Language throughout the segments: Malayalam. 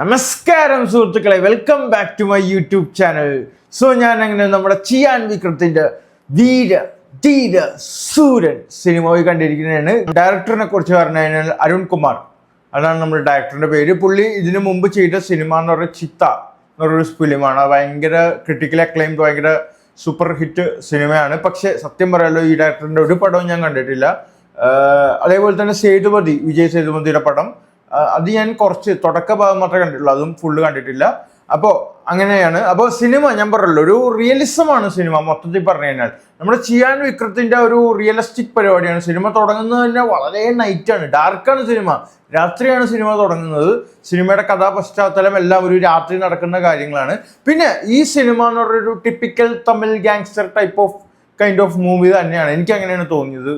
നമസ്കാരം സുഹൃത്തുക്കളെ, welcome back to my YouTube channel. So ഞാൻ അങ്ങനെ നമ്മുടെ ചിയാൻ വിക്രത്തിന്റെ വീര ധീര സൂരൻ സിനിമ പോയി കണ്ടിരിക്കുന്നതാണ്. ഡയറക്ടറിനെ കുറിച്ച് പറഞ്ഞു കഴിഞ്ഞാൽ അരുൺ കുമാർ, അതാണ് നമ്മുടെ ഡയറക്ടറിന്റെ പേര്. പുള്ളി ഇതിനു മുമ്പ് ചെയ്ത സിനിമ എന്ന് പറയുന്നത് ചിത്ത എന്ന് പറയുന്ന ഫിലിമാണ്. ഭയങ്കര ക്രിട്ടിക്കലി അക്ലൈംഡ്, ഭയങ്കര സൂപ്പർ ഹിറ്റ് സിനിമയാണ്. പക്ഷെ സത്യം പറയാലോ, ഈ ഡയറക്ടറിന്റെ ഒരു പടവും ഞാൻ കണ്ടിട്ടില്ല. അതേപോലെ തന്നെ സേതുപതി, വിജയ് സേതുപതിയുടെ പടം, അത് ഞാൻ കുറച്ച് തുടക്ക ഭാഗം മാത്രമേ കണ്ടിട്ടുള്ളൂ, അതും ഫുള്ള് കണ്ടിട്ടില്ല. അപ്പോൾ അങ്ങനെയാണ്. അപ്പോൾ സിനിമ ഞാൻ പറഞ്ഞല്ലോ, ഒരു റിയലിസമാണ് സിനിമ മൊത്തത്തിൽ പറഞ്ഞു കഴിഞ്ഞാൽ. നമ്മുടെ ചിയാൻ വിക്രത്തിന്റെ ഒരു റിയലിസ്റ്റിക് പരിപാടിയാണ്. സിനിമ തുടങ്ങുന്നത് തന്നെ വളരെ നൈറ്റാണ്, ഡാർക്കാണ് സിനിമ, രാത്രിയാണ് സിനിമ തുടങ്ങുന്നത്. സിനിമയുടെ കഥാ പശ്ചാത്തലം എല്ലാം ഒരു രാത്രി നടക്കുന്ന കാര്യങ്ങളാണ്. പിന്നെ ഈ സിനിമ എന്ന് പറഞ്ഞൊരു typical Tamil gangster type of kind of movie തന്നെയാണ്. എനിക്ക് അങ്ങനെയാണ് തോന്നിയത്,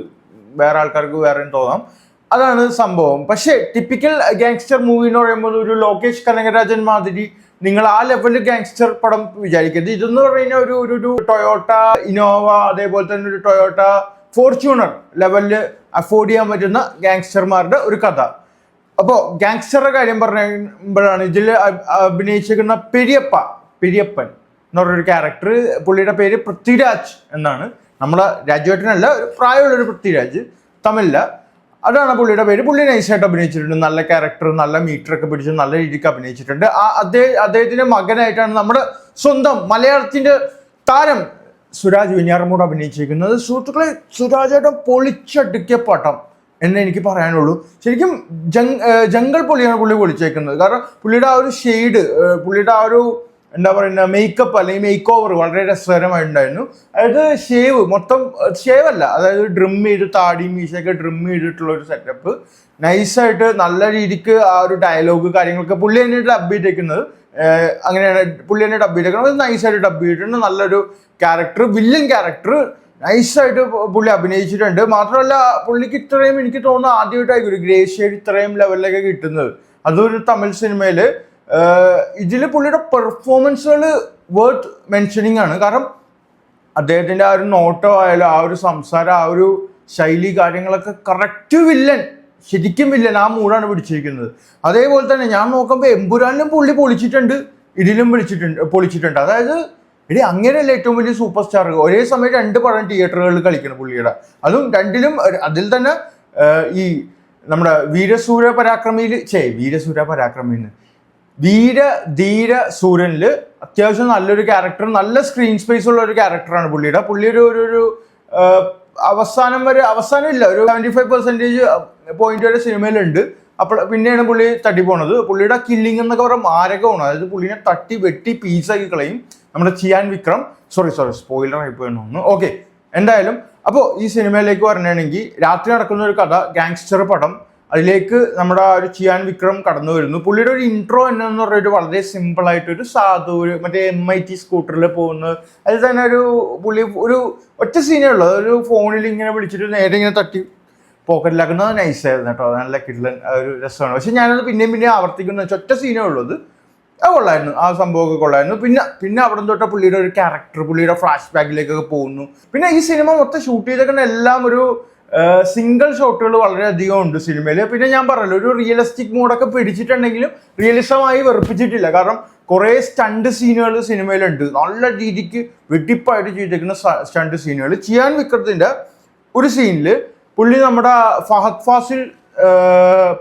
വേറെ ആൾക്കാർക്ക് വേറെ തോന്നാം, അതാണ് സംഭവം. പക്ഷേ ടിപ്പിക്കൽ ഗാങ്സ്റ്റർ മൂവി എന്ന് പറയുമ്പോൾ ഒരു ലോകേഷ് കനകരാജൻ മാതിരി നിങ്ങൾ ആ ലെവലിൽ ഗാങ്സ്റ്റർ പടം വിചാരിക്കരുത്. ഇതെന്ന് പറഞ്ഞാൽ ഒരു ടൊയോട്ട ഇന്നോവ, അതേപോലെ തന്നെ ഒരു ടൊയോട്ട ഫോർച്യൂണർ ലെവലിൽ അഫോർഡ് ചെയ്യാൻ പറ്റുന്ന ഗാങ്സ്റ്റർമാരുടെ ഒരു കഥ. അപ്പോൾ ഗാങ്സ്റ്ററുടെ കാര്യം പറയുമ്പോഴാണ് ഇതിൽ അഭിനയിച്ചിരിക്കുന്ന പെരിയപ്പൻ എന്ന് പറഞ്ഞൊരു ക്യാരക്ടർ. പുള്ളിയുടെ പേര് പൃഥ്വിരാജ് എന്നാണ്. നമ്മളെ രാജുവേട്ടനല്ല, ഒരു പ്രായമുള്ളൊരു പൃഥ്വിരാജ്, തമിഴില്ല, അതാണ് പുള്ളിയുടെ പേര്. പുള്ളി നൈസായിട്ട് അഭിനയിച്ചിട്ടുണ്ട്, നല്ല ക്യാരക്ടർ, നല്ല മീറ്ററൊക്കെ പിടിച്ച് നല്ല രീതിക്ക് അഭിനയിച്ചിട്ടുണ്ട്. അദ്ദേഹത്തിന്റെ മകനായിട്ടാണ് നമ്മുടെ സ്വന്തം മലയാളത്തിന്റെ താരം സുരാജ് വെഞ്ഞാറമൂട് അഭിനയിച്ചിരിക്കുന്നത്. സുഹൃത്തുക്കളെ, സുരാജേട്ടൻ പൊളിച്ചടുക്കിയ പടം എന്ന് എനിക്ക് പറയാനുള്ളൂ. ശരിക്കും ജംഗൾ പൊളിയാണ് പുള്ളി പൊളിച്ചേക്കുന്നത്. കാരണം പുള്ളിയുടെ ആ ഒരു ഷെയ്ഡ്, പുള്ളിയുടെ ആ ഒരു എന്താ പറയുക മേക്കപ്പ് അല്ലെങ്കിൽ മേക്ക് ഓവർ വളരെ രസകരമായിട്ടുണ്ടായിരുന്നു. അതായത് ഷേവ് മൊത്തം ഷേവ് അല്ല, അതായത് ഡ്രിം ചെയ്ത് താടി മീശയൊക്കെ ഡ്രിം ചെയ്തിട്ടുള്ള ഒരു സെറ്റപ്പ്, നൈസായിട്ട് നല്ല രീതിക്ക് ആ ഒരു ഡയലോഗ് കാര്യങ്ങളൊക്കെ പുള്ളി തന്നെ ഡബ് ചെയ്തേക്കുന്നത്. അങ്ങനെയാണ് പുള്ളി തന്നെ ഡബ് ചെയ്തേക്കുന്നത്, നൈസായിട്ട് ഡബ് ചെയ്തിട്ടുണ്ട്. നല്ലൊരു ക്യാരക്ടർ, വില്ലൻ ക്യാരക്ടർ നൈസായിട്ട് പുള്ളി അഭിനയിച്ചിട്ടുണ്ട്. മാത്രമല്ല പുള്ളിക്ക് ഇത്രയും, എനിക്ക് തോന്നുന്നു ആദ്യമായിട്ടായിരിക്കും ഒരു ഗ്രേ ഷെയ്ഡ് ഇത്രയും ലെവലിലൊക്കെ കിട്ടുന്നത്, അതൊരു തമിഴ് സിനിമയിൽ. ഇതിൽ പുള്ളിയുടെ പെർഫോമൻസുകൾ വേർത്ത് മെൻഷനിങ് ആണ്. കാരണം അദ്ദേഹത്തിൻ്റെ ആ ഒരു നോട്ടം ആയാലും ആ ഒരു സംസാരം, ആ ഒരു ശൈലി കാര്യങ്ങളൊക്കെ കറക്റ്റ് വില്ലൻ, ശരിക്കും വില്ലൻ ആ മൂടാണ് പിടിച്ചിരിക്കുന്നത്. അതേപോലെ തന്നെ ഞാൻ നോക്കുമ്പോൾ എമ്പുരാനിലും പുള്ളി പൊളിച്ചിട്ടുണ്ട്, ഇതിലും പൊളിച്ചിട്ടുണ്ട്. അതായത് അങ്ങനെയല്ല ഏറ്റവും വലിയ സൂപ്പർ സ്റ്റാർ ഒരേ സമയം 2 പടം തിയേറ്ററുകളിൽ കളിക്കണം പുള്ളിയുടെ. അതും രണ്ടിലും, അതിൽ തന്നെ ഈ നമ്മുടെ വീര ധീര സൂര്യനിൽ അത്യാവശ്യം നല്ലൊരു ക്യാരക്ടർ, നല്ല സ്ക്രീൻ സ്പേസ് ഉള്ള ഒരു ക്യാരക്ടറാണ് പുള്ളിയുടെ. പുള്ളി ഒരു അവസാനമില്ല, ഒരു 75% പോയിന്റ് വരെ സിനിമയിലുണ്ട്. അപ്പോൾ പിന്നെയാണ് പുള്ളി തട്ടിപ്പോണത്. പുള്ളിയുടെ കില്ലിംഗ് എന്നൊക്കെ പറയുമ്പോൾ മാരകമാണ്. അതായത് പുള്ളിനെ തട്ടി വെട്ടി പീസാക്കി കളയും നമ്മുടെ ചിയാൻ വിക്രം. സോറി സ്പോയിലർ ആയി പോയെന്ന്. ഓക്കെ, എന്തായാലും അപ്പോൾ ഈ സിനിമയിലേക്ക് വരണമെങ്കിൽ രാത്രി നടക്കുന്ന ഒരു കഥ, ഗാങ്സ്റ്റർ പടം, അതിലേക്ക് നമ്മുടെ ഒരു ചിയാൻ വിക്രം കടന്നു വരുന്നു. പുള്ളിയുടെ ഒരു ഇൻട്രോ എന്ന് പറഞ്ഞൊരു വളരെ സിമ്പിളായിട്ടൊരു ഒരു മറ്റേ MIT സ്കൂട്ടറിൽ പോകുന്നത്. അതിൽ തന്നെ പുള്ളി ഒരു ഒറ്റ സീനേ ഉള്ളൂ, ഒരു ഫോണിൽ ഇങ്ങനെ വിളിച്ചിട്ട് നേരെ ഇങ്ങനെ തട്ടി പോക്കറ്റിലാക്കുന്നത് നൈസായിരുന്നു കേട്ടോ, നല്ല കിഡ്ലൻ ഒരു രസമാണ്. പക്ഷെ ഞാനത് പിന്നെ ആവർത്തിക്കുന്ന ഒറ്റ സീനേ ഉള്ളത്, അത് കൊള്ളായിരുന്നു, ആ സംഭവമൊക്കെ കൊള്ളായിരുന്നു. പിന്നെ അവിടെ തൊട്ട് പുള്ളിയുടെ ഒരു ക്യാരക്ടർ, പുള്ളിയുടെ ഫ്ലാഷ് ബാക്കിലേക്കൊക്കെ പോകുന്നു. പിന്നെ ഈ സിനിമ മൊത്തം ഷൂട്ട് ചെയ്തേക്കുന്ന എല്ലാം ഒരു സിംഗിൾ ഷോട്ടുകൾ വളരെയധികം ഉണ്ട് സിനിമയിൽ. പിന്നെ ഞാൻ പറഞ്ഞല്ലോ, ഒരു റിയലിസ്റ്റിക് മൂഡൊക്കെ പിടിച്ചിട്ടുണ്ടെങ്കിലും റിയലിസമായി വെറുപ്പിച്ചിട്ടില്ല. കാരണം കുറേ സ്റ്റണ്ട് സീനുകൾ സിനിമയിലുണ്ട്, നല്ല രീതിക്ക് വെട്ടിപ്പായിട്ട് ചെയ്തേക്കുന്ന സ്റ്റണ്ട് സീനുകൾ. ചിയാൻ വിക്രത്തിന്റെ ഒരു സീനിൽ പുള്ളി നമ്മുടെ ഫഹദ് ഫാസിൽ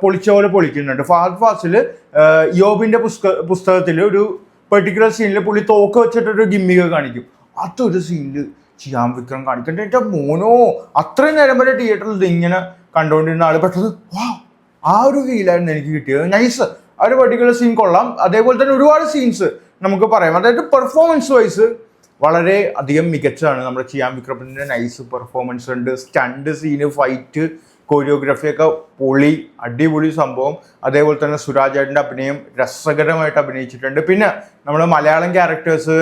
പൊളിച്ച പോലെ പൊളിക്കുന്നുണ്ട്. ഫഹദ് ഫാസിൽ യോബിന്റെ പുസ്തകത്തിൽ ഒരു പെർട്ടിക്കുലർ സീനിൽ പുള്ളി തോക്ക് വെച്ചിട്ടൊരു ഗിമ്മിക കാണിക്കും. അതൊരു സീനിൽ ചിയാൻ വിക്രം കാണിക്കണ്ട, എൻ്റെ മോനോ, അത്രയും നേരം വരെ തിയേറ്ററിൽ ഇങ്ങനെ കണ്ടുകൊണ്ടിരുന്ന ആൾ പെട്ടെന്ന് ആ ഒരു ഫീലായിരുന്നു എനിക്ക് കിട്ടിയത്. നൈസ്, ആ ഒരു പെർട്ടിക്കുലർ സീൻ കൊള്ളാം. അതേപോലെ തന്നെ ഒരുപാട് സീൻസ് നമുക്ക് പറയാം. അതായത് പെർഫോമൻസ് വൈസ് വളരെ അധികം മികച്ചതാണ് നമ്മുടെ ചിയാൻ വിക്രമിൻ്റെ. നൈസ് പെർഫോമൻസ് ഉണ്ട്, സ്റ്റണ്ട് സീന്, ഫൈറ്റ്, കൊറിയോഗ്രാഫിയൊക്കെ പൊളി, അടിപൊളി സംഭവം. അതേപോലെ തന്നെ സുരാജേട്ടൻ്റെ അഭിനയം രസകരമായിട്ട് അഭിനയിച്ചിട്ടുണ്ട്. പിന്നെ നമ്മുടെ മലയാളം ക്യാരക്ടേഴ്സ്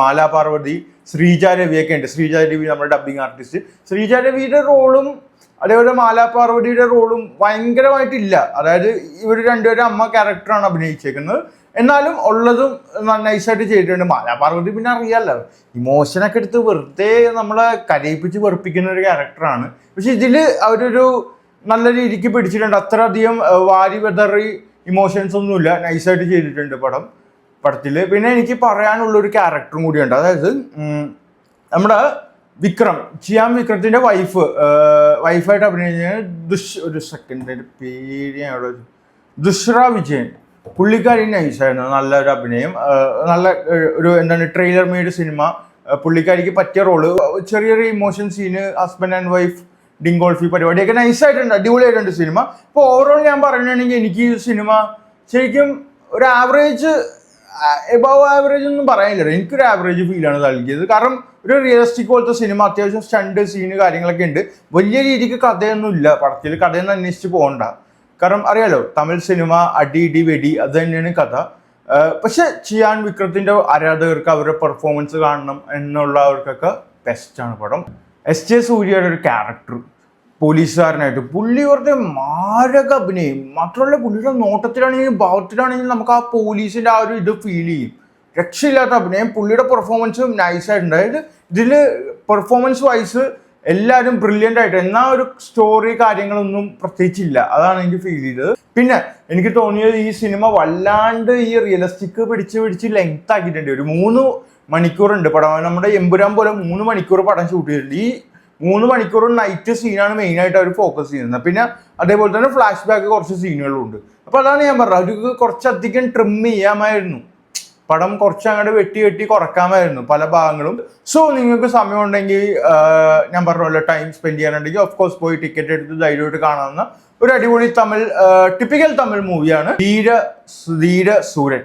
മാല പാർവതി, ശ്രീജ രവിയൊക്കെ ഉണ്ട്. ശ്രീജ രവി നമ്മുടെ ഡബ്ബിങ് ആർട്ടിസ്റ്റ്. ശ്രീജ രവിയുടെ റോളും അതേപോലെ മാല പാർവതിയുടെ റോളും ഭയങ്കരമായിട്ടില്ല. അതായത് ഇവർ രണ്ടുപേരും അമ്മ ക്യാരക്ടറാണ് അഭിനയിച്ചേക്കുന്നത്. എന്നാലും ഉള്ളതും നൈസായിട്ട് ചെയ്തിട്ടുണ്ട്. മാല പാർവതി പിന്നെ അറിയാമല്ലോ, ഇമോഷനൊക്കെ എടുത്ത് വെറുതെ നമ്മളെ കരയിപ്പിച്ച് വെറുപ്പിക്കുന്ന ഒരു ക്യാരക്ടറാണ്. പക്ഷെ ഇതിൽ അവരൊരു നല്ല രീതിക്ക് പിടിച്ചിട്ടുണ്ട്. അത്രയധികം വാരി വെതറി ഇമോഷൻസ് ഒന്നുമില്ല, നൈസായിട്ട് ചെയ്തിട്ടുണ്ട് പടത്തിൽ. പിന്നെ എനിക്ക് പറയാനുള്ള ഒരു ക്യാരക്ടറും കൂടിയുണ്ട്. അതായത് നമ്മുടെ വിക്രം, ചിയാൻ വിക്രത്തിന്റെ വൈഫായിട്ട് അഭിനയിച്ച ഒരു സെക്കൻഡ് പേര് ദുഷ്ര വിജയൻ. പുള്ളിക്കാരി നൈസായിരുന്നു, നല്ലൊരു അഭിനയം, നല്ല ഒരു എന്താണ് ട്രെയിലർ മെയ്ഡ് സിനിമ. പുള്ളിക്കാരിക്ക് പറ്റിയ റോള്, ചെറിയൊരു emotion scene, husband and wife ഡിങ്കോൾഫി പരിപാടിയൊക്കെ നൈസായിട്ടുണ്ട്, അടിപൊളിയായിട്ടുണ്ട് സിനിമ. ഇപ്പോൾ ഓവറോൾ ഞാൻ പറയുകയാണെങ്കിൽ എനിക്ക് ഈ സിനിമ ശരിക്കും ഒരു ആവറേജ്, എബവ് ആവറേജ് ഒന്നും പറയാനില്ല, എനിക്കൊരു ആവറേജ് ഫീലാണ് നൽകിയത്. കാരണം ഒരു റിയലിസ്റ്റിക് പോലത്തെ സിനിമ, അത്യാവശ്യം സ്റ്റണ്ട് സീന് കാര്യങ്ങളൊക്കെ ഉണ്ട്. വലിയ രീതിക്ക് കഥയൊന്നും ഇല്ല പടത്തിൽ, കഥയൊന്നും അന്വേഷിച്ച് പോകണ്ട. കാരണം അറിയാലോ, തമിഴ് സിനിമ അടി ഇടി വെടി അത് തന്നെയാണ് കഥ. പക്ഷെ ചിയാൻ വിക്രത്തിന്റെ ആരാധകർക്ക് അവരുടെ പെർഫോമൻസ് കാണണം എന്നുള്ളവർക്കൊക്കെ ബെസ്റ്റാണ് പടം. എസ്.ജെ. സൂര്യയുടെ ഒരു ക്യാരക്ടർ പോലീസുകാരനായിട്ട് പുള്ളി വെറുതെ മാരക അഭിനയം. മാത്രമല്ല പുള്ളിയുടെ നോട്ടത്തിലാണെങ്കിലും ഭാവത്തിലാണെങ്കിലും നമുക്ക് ആ പോലീസിന്റെ ആ ഒരു ഇത് ഫീൽ ചെയ്യും. രക്ഷയില്ലാത്ത അഭിനയം. പുള്ളിയുടെ പെർഫോമൻസും നൈസായിട്ടുണ്ട്. അതായത് ഇതിൽ പെർഫോമൻസ് വൈസ് എല്ലാവരും ബ്രില്യൻ്റ് ആയിട്ട്, എന്നാൽ ഒരു സ്റ്റോറി കാര്യങ്ങളൊന്നും പ്രത്യേകിച്ചില്ല. അതാണ് എനിക്ക് ഫീൽ ചെയ്തത്. പിന്നെ എനിക്ക് തോന്നിയത് ഈ സിനിമ വല്ലാണ്ട് ഈ റിയലിസ്റ്റിക് പിടിച്ച് ലെങ്ത് ആക്കിയിട്ടുണ്ട്. ഒരു 3 മണിക്കൂറുണ്ട് പടം. നമ്മുടെ എമ്പുരാൻ പോലെ 3 മണിക്കൂർ പടം ഷൂട്ട് ചെയ്തിട്ടുണ്ട്. ഈ 3 മണിക്കൂർ നൈറ്റ് സീനാണ് മെയിനായിട്ട് അവർ ഫോക്കസ് ചെയ്യുന്നത്. പിന്നെ അതേപോലെ തന്നെ ഫ്ലാഷ് ബാക്ക് കുറച്ച് സീനുകളും ഉണ്ട്. അപ്പോൾ അതാണ് ഞാൻ പറഞ്ഞത്, അവർക്ക് കുറച്ചധികം ട്രിം ചെയ്യാമായിരുന്നു, പടം കുറച്ച് അങ്ങോട്ട് വെട്ടി കുറക്കാമായിരുന്നു പല ഭാഗങ്ങളും. സോ നിങ്ങൾക്ക് സമയമുണ്ടെങ്കിൽ ഞാൻ പറഞ്ഞ ടൈം സ്പെൻഡ് ചെയ്യാനുണ്ടെങ്കിൽ ഓഫ് കോഴ്സ് പോയി ടിക്കറ്റ് എടുത്ത് ധൈര്യമായിട്ട് കാണാവുന്ന ഒരു അടിപൊളി ടിപ്പിക്കൽ തമിഴ് മൂവിയാണ് ധീര സൂരൻ.